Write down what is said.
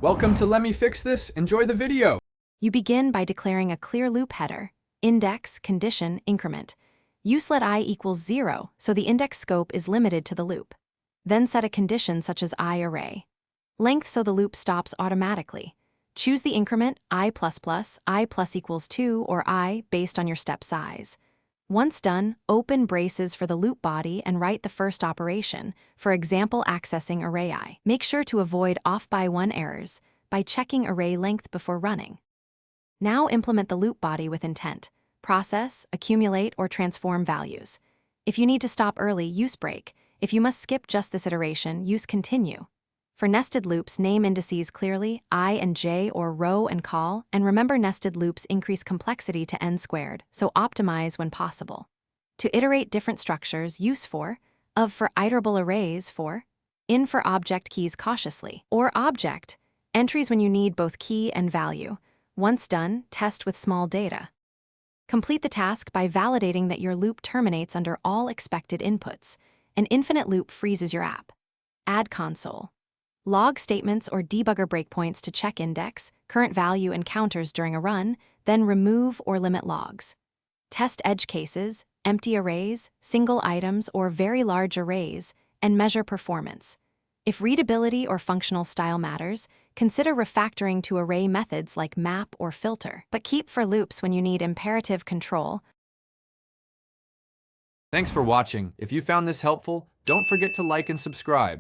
Welcome to Let Me Fix This. Enjoy the video. You begin by declaring a clear loop header, index, condition, increment. Use let I equals 0, so the index scope is limited to the loop. Then set a condition such as I array. Length so the loop stops automatically. Choose the increment I++, I plus equals 2, or I based on your step size. Once done, open braces for the loop body and write the first operation, for example accessing array I. Make sure to avoid off-by-one errors by checking array length before running. Now implement the loop body with intent. Process, accumulate, or transform values. If you need to stop early, use break. If you must skip just this iteration, use continue. For nested loops, name indices clearly, I and j or row and col, and remember nested loops increase complexity to n squared, so optimize when possible. To iterate different structures, use for, of for iterable arrays for, in for object keys cautiously, or object, entries when you need both key and value. Once done, test with small data. Complete the task by validating that your loop terminates under all expected inputs. An infinite loop freezes your app. Add console. Log statements or debugger breakpoints to check index, current value, and counters during a run, then remove or limit logs. Test edge cases, empty arrays, single items, or very large arrays, and measure performance. If readability or functional style matters, consider refactoring to array methods like map or filter, but keep for loops when you need imperative control. Thanks for watching. If you found this helpful, don't forget to like and subscribe.